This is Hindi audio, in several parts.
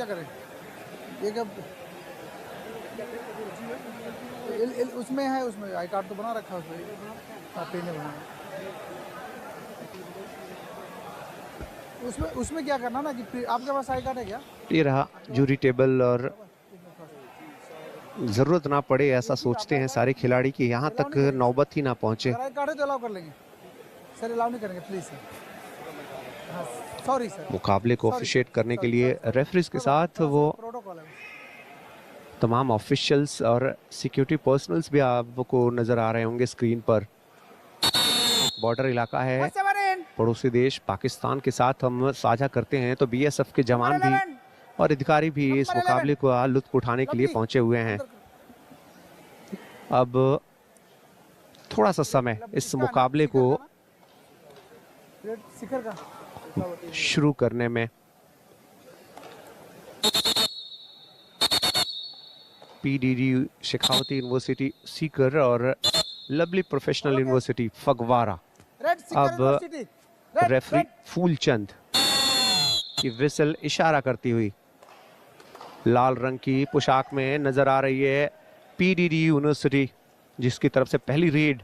क्या करें? ये क्या उसमें है, उसमें आई कार्ड तो बना रखा है उसमें। आपने बनाया उसमें, उसमें क्या करना ना कि आपके पास आई कार्ड है क्या? ये रहा जूरी टेबल, और जरूरत ना पड़े ऐसा सोचते हैं सारे खिलाड़ी कि यहाँ तक नौबत ही ना पहुंचे। अगर आई कार्ड है तो अलाउ कर लेंगे सर, अलाउ नहीं करेंगे प्लीज सर। हाँ सॉरी सर। मुकाबले को ऑफिशिएट करने के लिए रेफरीज के साथ वो प्रोटोकॉल है। तमाम ऑफिशियल्स और सिक्योरिटी पर्सनल्स भी आपको नजर आ रहे होंगे स्क्रीन पर। बॉर्डर इलाका है, पड़ोसी देश पाकिस्तान के साथ हम साझा करते हैं, तो बीएसएफ के जवान भी और अधिकारी भी इस मुकाबले को लुत्फ उठाने के लिए पहुंचे हुए हैं। अब थोड़ा सा समय इस मुकाबले को शुरू करने में। पीडीडी शेखावती यूनिवर्सिटी सीकर और लवली प्रोफेशनल यूनिवर्सिटी फगवारा। अब रेफरी फूलचंद की विसल इशारा करती हुई लाल रंग की पोशाक में नजर आ रही है पीडीडी यूनिवर्सिटी, जिसकी तरफ से पहली रेड।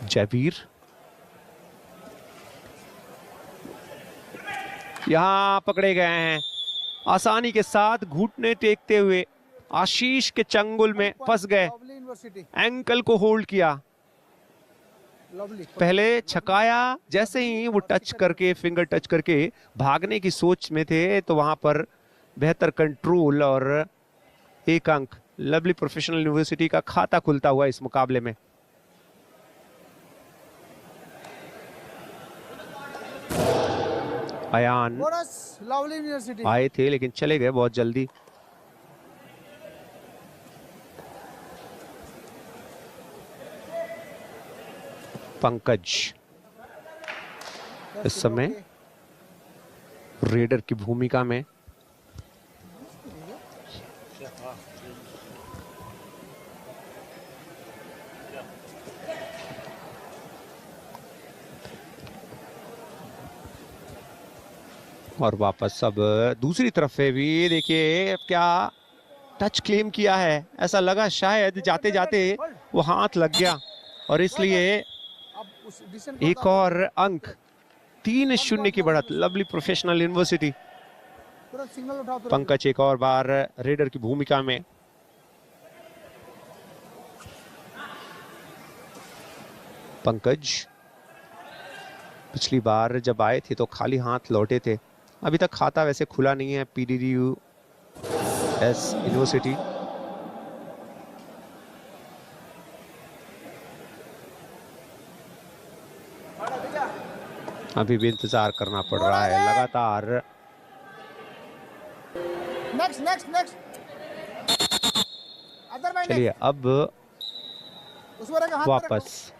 जयवीर यहां पकड़े गए हैं, आसानी के साथ घुटने टेकते हुए आशीष के चंगुल में फंस गए। एंकल को होल्ड किया, पहले छकाया, जैसे ही वो टच करके फिंगर टच करके भागने की सोच में थे तो वहां पर बेहतर कंट्रोल और एक अंक लवली प्रोफेशनल यूनिवर्सिटी का खाता खुलता हुआ इस मुकाबले में। अयान आए थे लेकिन चले गए बहुत जल्दी। पंकज इस समय रेडर की भूमिका में। और वापस अब दूसरी तरफ से भी देखिए क्या टच क्लेम किया है, ऐसा लगा शायद जाते जाते वो हाथ लग गया और इसलिए एक और अंक। 3-0 की बढ़त लवली प्रोफेशनल यूनिवर्सिटी। पंकज एक और बार रेडर की भूमिका में। पंकज पिछली बार जब आए थे तो खाली हाथ लौटे थे, अभी तक खाता वैसे खुला नहीं है पीडीडीयू एस यूनिवर्सिटी। अभी भी इंतजार करना पड़ रहा है लगातार। चलिए अब वापस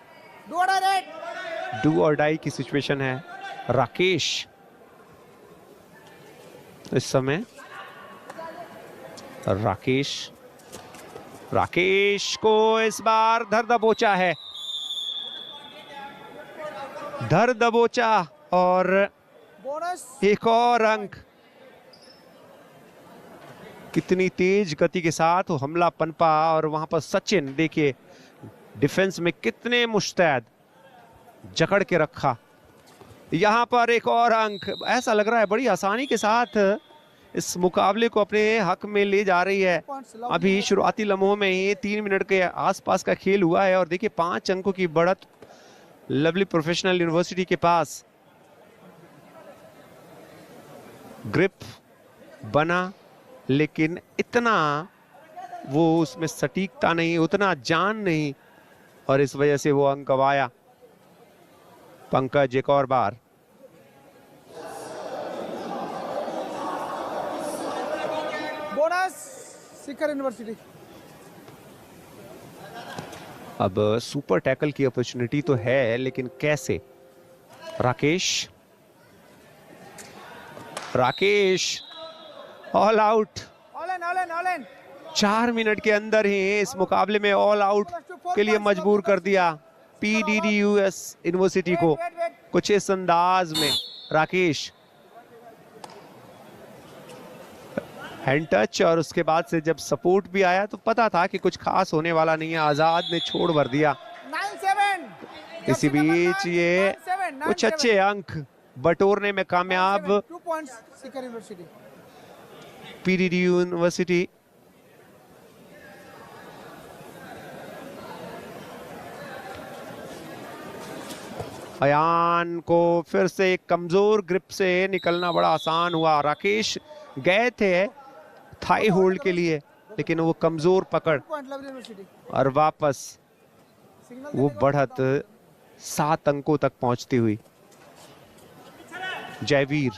डू और डाई की सिचुएशन है। राकेश इस समय, राकेश को इस बार धर दबोचा है, धर दबोचा और एक और अंक। कितनी तेज गति के साथ वो हमला पनपा और वहां पर सचिन देखिए डिफेंस में कितने मुस्तैद, जकड़ के रखा। यहां पर एक और अंक। ऐसा लग रहा है बड़ी आसानी के साथ इस मुकाबले को अपने हक में ले जा रही है। अभी शुरुआती लम्हों में ही 3 मिनट के आसपास का खेल हुआ है और देखिए 5 अंकों की बढ़त लवली प्रोफेशनल यूनिवर्सिटी के पास। ग्रिप बना लेकिन इतना वो उसमें सटीकता नहीं, उतना जान नहीं, और इस वजह से वो अंक गवाया। पंकज एक और बार। Bonus Sikar university. अब सुपर टैकल की अपॉर्चुनिटी तो है लेकिन कैसे। Rakesh all out. 4 मिनट के अंदर ही इस मुकाबले में ऑल आउट के लिए मजबूर कर दिया पीडीडीयूएस यूनिवर्सिटी को। कुछ इस अंदाज में राकेश हैंड टच, और उसके बाद से जब सपोर्ट भी आया तो पता था कि कुछ खास होने वाला नहीं है। आजाद ने छोड़ भर दिया। 9-7 इसी बीच ये कुछ अच्छे अंक बटोरने में कामयाब 2 points Sikar university. PDD university. अयान को फिर से एक कमजोर ग्रिप से निकलना बड़ा आसान हुआ। राकेश गए थे थाई होल्ड के लिए, लेकिन वो कमजोर पकड़, और वापस वो बढ़त 7 अंकों तक पहुंचती हुई। जयवीर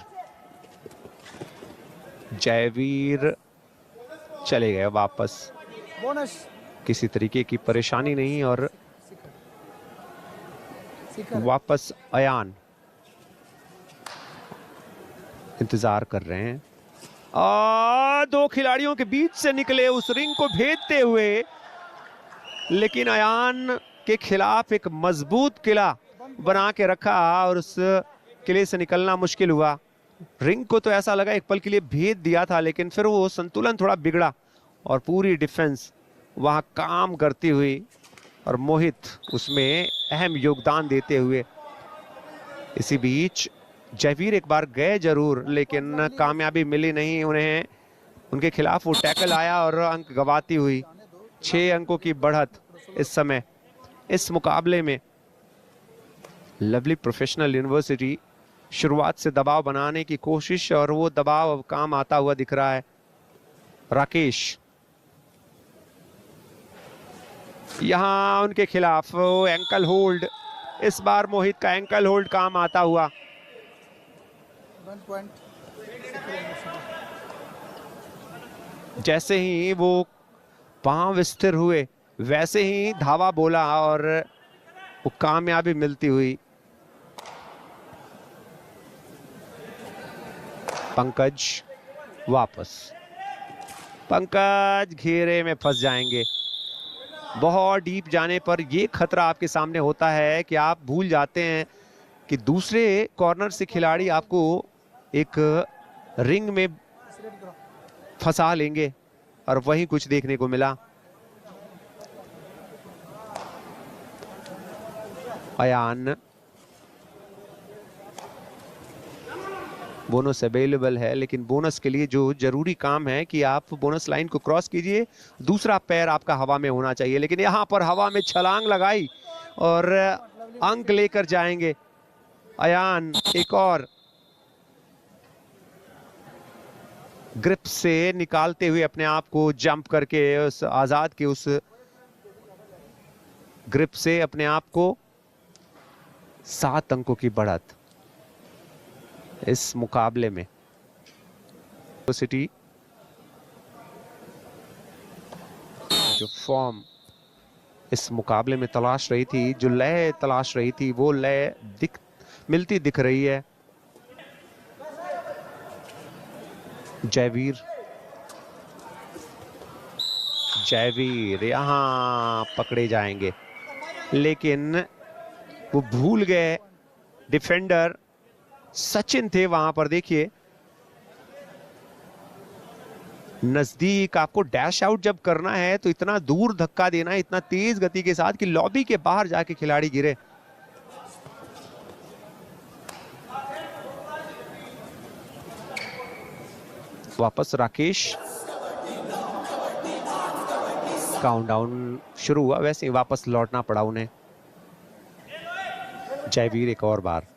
चले गए वापस। बोनस किसी तरीके की परेशानी नहीं, और वापस अयान इंतजार कर रहे हैं। 2 खिलाड़ियों के बीच से निकले उस रिंग को भेदते हुए, लेकिन अयान के खिलाफ एक मजबूत किला बना के रखा और उस किले से निकलना मुश्किल हुआ। रिंग को तो ऐसा लगा एक पल के लिए भेद दिया था, लेकिन फिर वो संतुलन थोड़ा बिगड़ा और पूरी डिफेंस वहां काम करती हुई, और मोहित उसमें अहम योगदान देते हुए। इसी बीच जयवीर एक बार गए जरूर, लेकिन कामयाबी मिली नहीं उन्हें। उनके खिलाफ वो टैकल आया और अंक गवाती हुई। 6 अंकों की बढ़त इस समय इस मुकाबले में। लवली प्रोफेशनल यूनिवर्सिटी शुरुआत से दबाव बनाने की कोशिश, और वो दबाव अब काम आता हुआ दिख रहा है। राकेश यहां उनके खिलाफ वो एंकल होल्ड, इस बार मोहित का एंकल होल्ड काम आता हुआ। 1 पॉइंट। जैसे ही वो पांव स्थिर हुए वैसे ही धावा बोला और वो कामयाबी मिलती हुई। पंकज वापस। पंकज घेरे में फंस जाएंगे। बहुत डीप जाने पर ये खतरा आपके सामने होता है कि आप भूल जाते हैं कि दूसरे कॉर्नर से खिलाड़ी आपको एक रिंग में फंसा लेंगे, और वही कुछ देखने को मिला। अयान बोनस अवेलेबल है, लेकिन बोनस के लिए जो जरूरी काम है कि आप बोनस लाइन को क्रॉस कीजिए, दूसरा पैर आपका हवा में होना चाहिए। लेकिन यहां पर हवा में छलांग लगाई और अंक लेकर जाएंगे अयान। एक और ग्रिप से निकालते हुए अपने आप को जंप करके उस आजाद के उस ग्रिप से अपने आप को 7 अंकों की बढ़त इस मुकाबले में। सिटी जो फॉर्म इस मुकाबले में तलाश रही थी, जो लय तलाश रही थी, वो लय मिलती दिख रही है। जयवीर यहां पकड़े जाएंगे, लेकिन वो भूल गए डिफेंडर सचिन थे वहां पर। देखिए नजदीक आपको डैश आउट जब करना है तो इतना दूर धक्का देना है, इतना तेज गति के साथ कि लॉबी के बाहर जाके खिलाड़ी गिरे। वापस राकेश। काउंटडाउन शुरू हुआ, वैसे ही वापस लौटना पड़ा उन्हें। जयवीर एक और बार।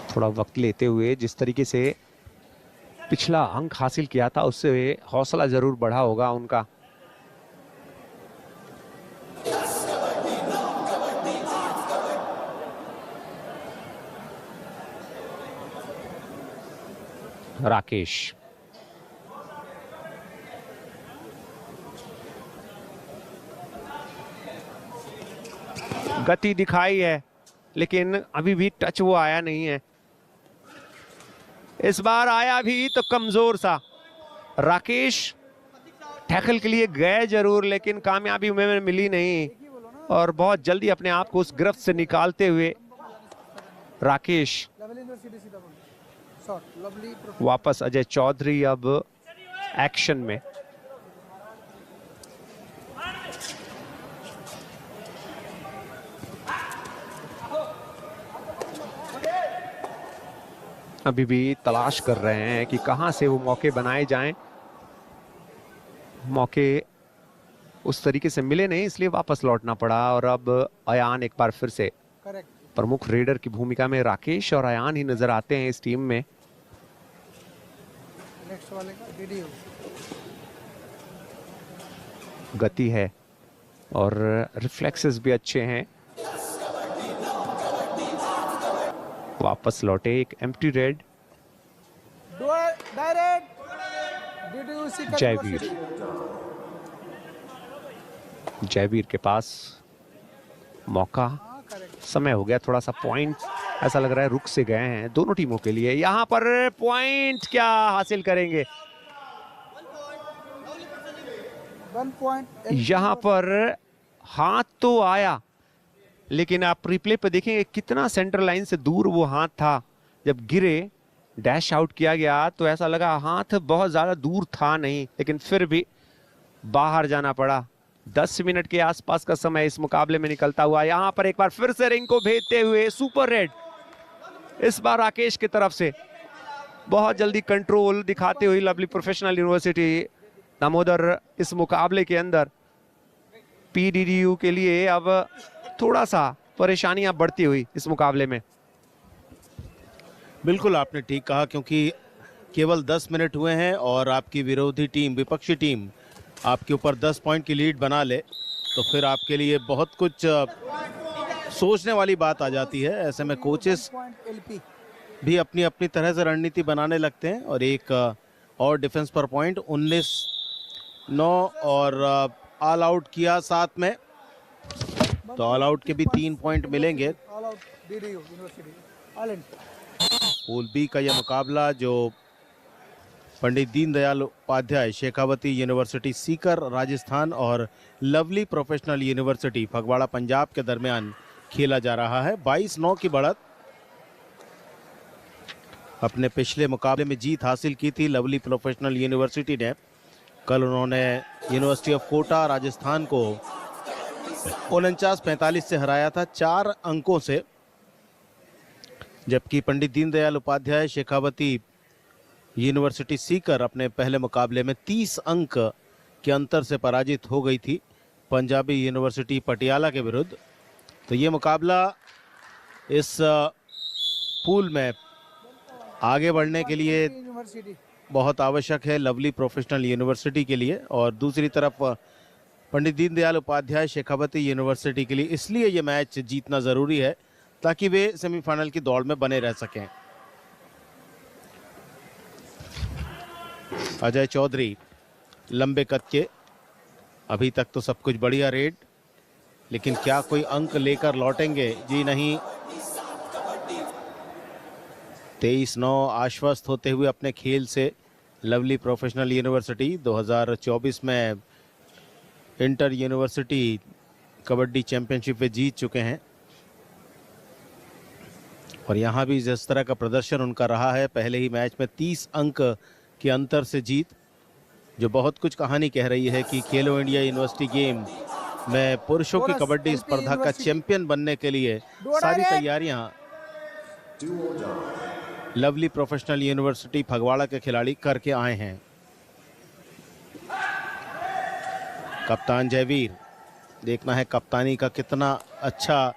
थोड़ा वक्त लेते हुए जिस तरीके से पिछला अंक हासिल किया था, उससे हौसला जरूर बढ़ा होगा उनका। राकेश गति दिखाई है, लेकिन अभी भी टच वो आया नहीं है। इस बार आया भी तो कमजोर सा। राकेश टैकल के लिए गए जरूर, लेकिन कामयाबी में मिली नहीं, और बहुत जल्दी अपने आप को उस गिरफ्त से निकालते हुए राकेश लवली यूनिवर्सिटी सीधा बोल शॉट लवली वापस। अजय चौधरी अब एक्शन में। अभी भी तलाश कर रहे हैं कि कहां से वो मौके बनाए जाएं। मौके उस तरीके से मिले नहीं, इसलिए वापस लौटना पड़ा। और अब अयान एक बार फिर से करेक्ट प्रमुख रेडर की भूमिका में। राकेश और अयान ही नजर आते हैं इस टीम में। नेक्स्ट वाले का वीडियो गति है और रिफ्लेक्सेस भी अच्छे हैं। वापस लौटे एक empty red. Direct video Sikar Jaiveer, Jaiveer के पास मौका। हाँ करेक्ट समय हो गया थोड़ा सा। पॉइंट ऐसा लग रहा है रुक से गए हैं दोनों टीमों के लिए। यहां पर पॉइंट क्या हासिल करेंगे? 1 पॉइंट यहां पर हाथ तो आया, लेकिन आप रिप्ले पे देखेंगे कितना सेंटर लाइन से दूर वो हाथ था। जब गिरे, डैश आउट किया गया तो ऐसा लगा हाथ बहुत ज्यादा दूर था नहीं, लेकिन फिर भी बाहर जाना पड़ा। 10 मिनट के आसपास का समय इस मुकाबले में निकलता हुआ। यहां पर एक बार फिर से रिंग को भेजते हुए सुपर रेड, इस बार राकेश की तरफ से। बहुत जल्दी कंट्रोल दिखाते हुए लवली प्रोफेशनल यूनिवर्सिटी दामोदर इस मुकाबले के अंदर। पीडीडीयू के लिए अब थोड़ा सा परेशानियां बढ़ती हुई इस मुकाबले में। बिल्कुल आपने ठीक कहा, क्योंकि केवल 10 मिनट हुए हैं और आपकी विरोधी टीम, विपक्षी टीम आपके ऊपर 10 पॉइंट की लीड बना ले तो फिर आपके लिए बहुत कुछ सोचने वाली बात आ जाती है। ऐसे में कोचेस एलपी भी अपनी अपनी तरह से रणनीति बनाने लगते हैं। और एक और डिफेंस पर पॉइंट 19-9 और ऑल आउट किया साथ में, तो ऑल आउट के भी 3 पॉइंट मिलेंगे। ऑल आउट वीडियो university all in pool B का यह मुकाबला जो पंडित दीनदयाल उपाध्याय शेखावती यूनिवर्सिटी सीकर राजस्थान और lovely professional university Phagwara Punjab के दरमियान खेला जा रहा है। 22-9 की बढ़त। अपने पिछले मुकाबले में जीत हासिल की थी लवली प्रोफेशनल यूनिवर्सिटी ने। कल उन्होंने यूनिवर्सिटी ऑफ कोटा राजस्थान को 49-45 से हराया था 4 अंकों से, जबकि पंडित दीनदयाल उपाध्याय शेखावती यूनिवर्सिटी सीकर अपने पहले मुकाबले में 30 अंक के अंतर से पराजित हो गई थी पंजाबी यूनिवर्सिटी पटियाला के विरुद्ध। तो ये मुकाबला इस पूल में आगे बढ़ने के लिए यूनिवर्सिटी बहुत आवश्यक है लवली प्रोफेशनल यूनिवर्सिटी के लिए। और दूसरी तरफ पंडित दीनदयाल उपाध्याय शेखावती यूनिवर्सिटी के लिए इसलिए ये मैच जीतना ज़रूरी है ताकि वे सेमीफाइनल की दौड़ में बने रह सकें। अजय चौधरी लंबे कद के, अभी तक तो सब कुछ बढ़िया रेड, लेकिन क्या कोई अंक लेकर लौटेंगे? जी नहीं। 23-9 आश्वस्त होते हुए अपने खेल से लवली प्रोफेशनल यूनिवर्सिटी 2024 में इंटर यूनिवर्सिटी कबड्डी चैंपियनशिप में जीत चुके हैं। और यहाँ भी जिस तरह का प्रदर्शन उनका रहा है, पहले ही मैच में 30 अंक के अंतर से जीत, जो बहुत कुछ कहानी कह रही है कि खेलो इंडिया यूनिवर्सिटी गेम में पुरुषों की कबड्डी स्पर्धा का चैंपियन बनने के लिए सारी तैयारियां लवली प्रोफेशनल यूनिवर्सिटी फगवाड़ा के खिलाड़ी करके आए हैं। कप्तान जयवीर, देखना है कप्तानी का कितना अच्छा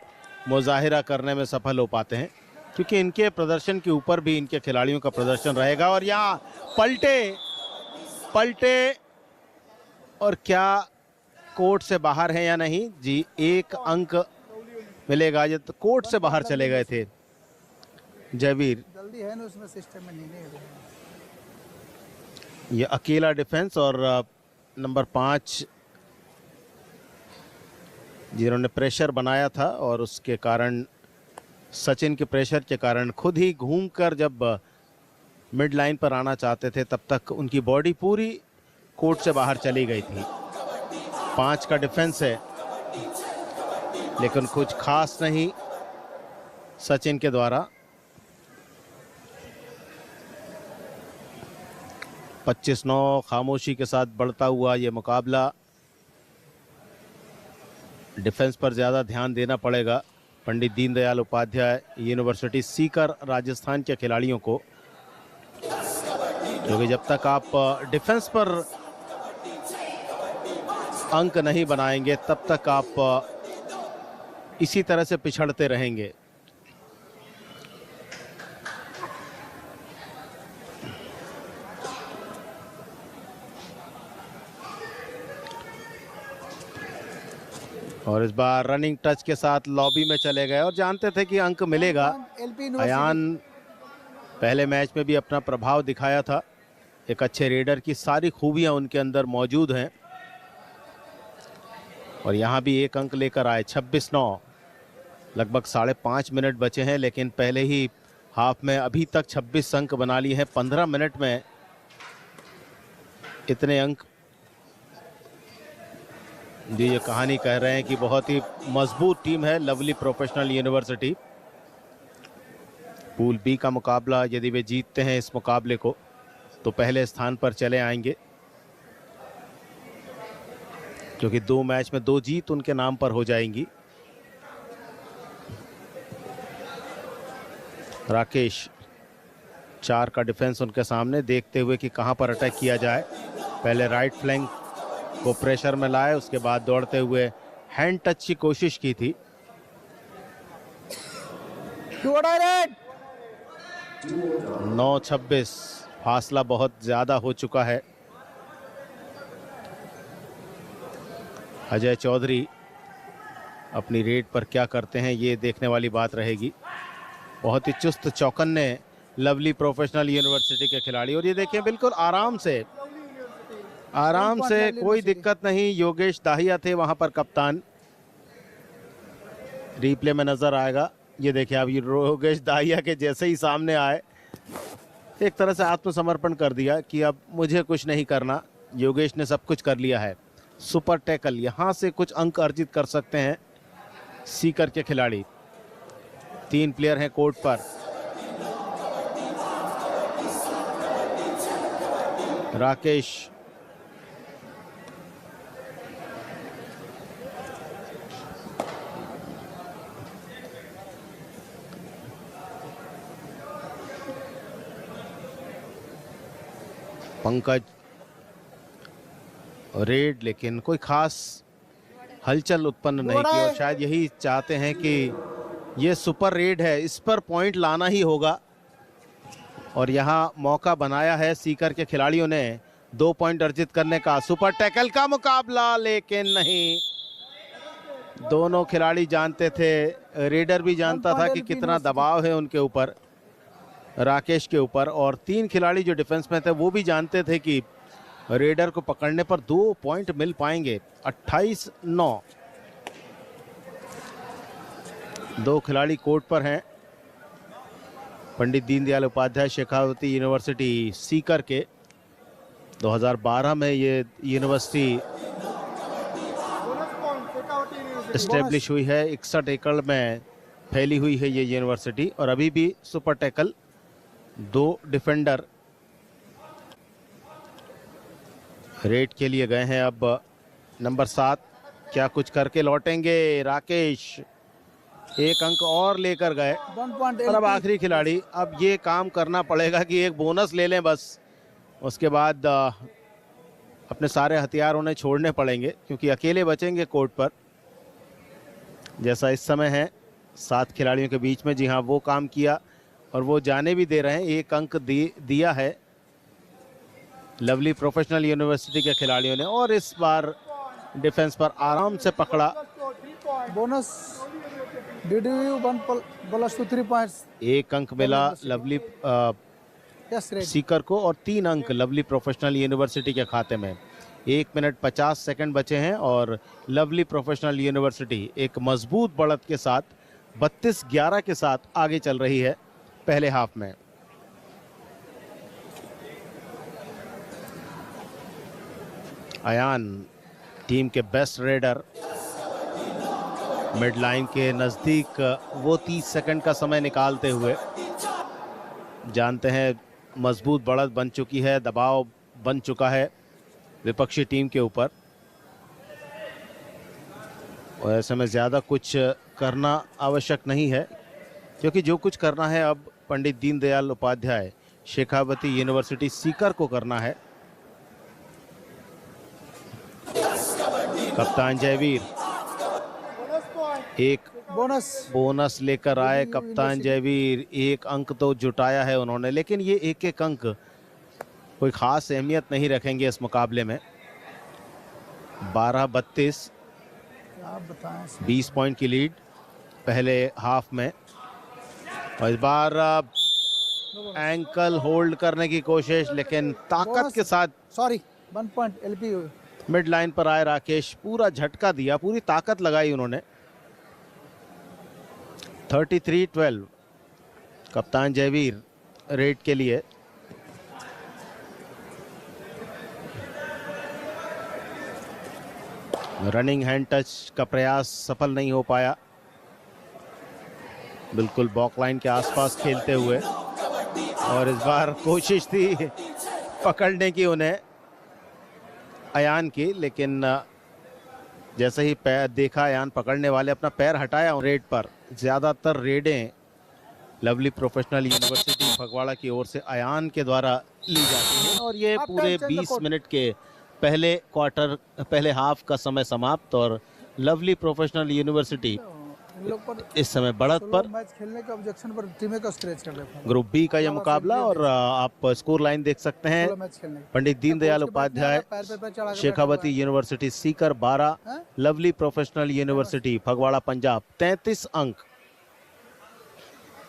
मुजाहिरा करने में सफल हो पाते हैं, क्योंकि इनके प्रदर्शन के ऊपर भी इनके खिलाड़ियों का प्रदर्शन रहेगा। और यहाँ पलटे और क्या कोर्ट से बाहर है या नहीं? जी, 1 अंक मिलेगा। ये तो कोर्ट से बाहर चले गए थे जयवीर। जल्दी है ना उसमें सिस्टम में नहीं है। ये अकेला डिफेंस और नंबर 5 जिन्होंने प्रेशर बनाया था और उसके कारण सचिन के प्रेशर के कारण खुद ही घूमकर जब मिड लाइन पर आना चाहते थे तब तक उनकी बॉडी पूरी कोर्ट से बाहर चली गई थी। 5 का डिफेंस है लेकिन कुछ खास नहीं। सचिन के द्वारा। 25-9 खामोशी के साथ बढ़ता हुआ ये मुकाबला। डिफेंस पर ज़्यादा ध्यान देना पड़ेगा पंडित दीनदयाल उपाध्याय यूनिवर्सिटी सीकर राजस्थान के खिलाड़ियों को, क्योंकि जब तक आप डिफेंस पर अंक नहीं बनाएंगे तब तक आप इसी तरह से पिछड़ते रहेंगे। और इस बार रनिंग टच के साथ लॉबी में चले गए और जानते थे कि अंक मिलेगा। अयान पहले मैच में भी अपना प्रभाव दिखाया था, एक अच्छे रेडर की सारी खूबियां उनके अंदर मौजूद हैं और यहाँ भी एक अंक लेकर आए। 26-9, लगभग 5.5 मिनट बचे हैं, लेकिन पहले ही हाफ में अभी तक 26 अंक बना लिए हैं। 15 मिनट में इतने अंक, ये कहानी कह रहे हैं कि बहुत ही मजबूत टीम है lovely professional university. Pool B का मुकाबला, यदि वे जीतते हैं इस मुकाबले को तो पहले स्थान पर चले आएंगे, क्योंकि 2 मैच में 2 जीत उनके नाम पर हो जाएंगी। राकेश 4 का डिफेंस उनके सामने, देखते हुए कि कहां पर अटैक किया जाए। पहले राइट फ्लैंक को प्रेशर में लाए, उसके बाद दौड़ते हुए हैंड टच की कोशिश की थी। 9-26, फासला बहुत ज्यादा हो चुका है। अजय चौधरी अपनी रेड पर क्या करते हैं ये देखने वाली बात रहेगी। बहुत ही चुस्त चौकन्ने लवली प्रोफेशनल यूनिवर्सिटी के खिलाड़ी, और ये देखिए बिल्कुल आराम से कोई दिक्कत नहीं। योगेश दाहिया थे वहां पर कप्तान, रिप्ले में नजर आएगा। ये देखिए अब योगेश दाहिया के जैसे ही सामने आए, एक तरह से आत्मसमर्पण कर दिया कि अब मुझे कुछ नहीं करना, योगेश ने सब कुछ कर लिया है। सुपर टैकल, यहां से कुछ अंक अर्जित कर सकते हैं सीकर के खिलाड़ी। 3 प्लेयर हैं कोर्ट पर। राकेश पंकज रेड, लेकिन कोई खास हलचल उत्पन्न नहीं की, और शायद यही चाहते हैं कि ये सुपर रेड है, इस पर पॉइंट लाना ही होगा। और यहाँ मौका बनाया है सीकर के खिलाड़ियों ने 2 पॉइंट अर्जित करने का। सुपर टैकल का मुकाबला, लेकिन नहीं, दोनों खिलाड़ी जानते थे, रेडर भी जानता था कि कितना दबाव है उनके ऊपर, राकेश के ऊपर, और 3 खिलाड़ी जो डिफेंस में थे वो भी जानते थे कि रेडर को पकड़ने पर 2 पॉइंट मिल पाएंगे। 28-9, 2 खिलाड़ी कोर्ट पर हैं। पंडित दीनदयाल उपाध्याय शेखावती यूनिवर्सिटी सीकर के 2012 में ये यूनिवर्सिटी एस्टेब्लिश हुई है। 61 एकड़ में फैली हुई है ये यूनिवर्सिटी, और अभी भी सुपर टैकल 2 डिफेंडर रेड के लिए गए हैं। अब नंबर 7 क्या कुछ करके लौटेंगे। राकेश 1 अंक और लेकर गए, और अब आखिरी खिलाड़ी, अब ये काम करना पड़ेगा कि एक बोनस ले लें बस, उसके बाद अपने सारे हथियार उन्हें छोड़ने पड़ेंगे, क्योंकि अकेले बचेंगे कोर्ट पर। जैसा इस समय है 7 खिलाड़ियों के बीच में, जी हाँ वो काम किया, और वो जाने भी दे रहे हैं। 1 अंक दिया है लवली प्रोफेशनल यूनिवर्सिटी के खिलाड़ियों ने, और इस बार डिफेंस पर आराम से पकड़ा। Bonus 3 points. 1 अंक मिला लवली सीकर को, और 3 अंक लवली प्रोफेशनल यूनिवर्सिटी के खाते में। 1 मिनट 50 सेकंड बचे हैं, और लवली प्रोफेशनल यूनिवर्सिटी एक मजबूत बढ़त के साथ 32-11 के साथ आगे चल रही है पहले हाफ में। अयान टीम के बेस्ट रेडर, मिड लाइन के नजदीक वो 30 सेकंड का समय निकालते हुए, जानते हैं मजबूत बढ़त बन चुकी है, दबाव बन चुका है विपक्षी टीम के ऊपर, और ऐसे में ज़्यादा कुछ करना आवश्यक नहीं है, क्योंकि जो कुछ करना है अब पंडित दीनदयाल उपाध्याय शेखावती यूनिवर्सिटी सीकर को करना है। कप्तान जयवीर एक बोनस लेकर आए। कप्तान जयवीर एक अंक तो जुटाया है उन्होंने, लेकिन ये एक एक अंक कोई खास अहमियत नहीं रखेंगे इस मुकाबले में। 12-32 20 पॉइंट की लीड पहले हाफ में, और इस बार एंकल होल्ड करने की कोशिश, लेकिन ताकत के साथ 1 पॉइंट एलपी मिड लाइन पर आए राकेश, पूरा झटका दिया, पूरी ताकत लगाई उन्होंने। 33-12 कप्तान जयवीर रेड के लिए। रनिंग हैंड टच का प्रयास सफल नहीं हो पाया, बिल्कुल बॉक लाइन के आसपास खेलते हुए, और इस बार कोशिश थी पकड़ने की उन्हें अयान की, लेकिन जैसे ही पैर देखा अयान पकड़ने वाले, अपना पैर हटाया रेड पर। ज़्यादातर रेडें लवली प्रोफेशनल यूनिवर्सिटी फगवाड़ा की ओर से अयान के द्वारा ली जाती हैं, और ये पूरे 20 मिनट के पहले हाफ का समय समाप्त, और लवली प्रोफेशनल यूनिवर्सिटी इस समय बढ़त पर। मैच खेलने के ऑब्जेक्शन पर टीमें को स्क्रैच कर देते हैं। ग्रुप बी का यह मुकाबला, और आप स्कोर लाइन देख सकते हैं। Pandit Deendayal Upadhyay Shekhawati university Sikar 12, lovely professional university Phagwara Punjab 33 अंक।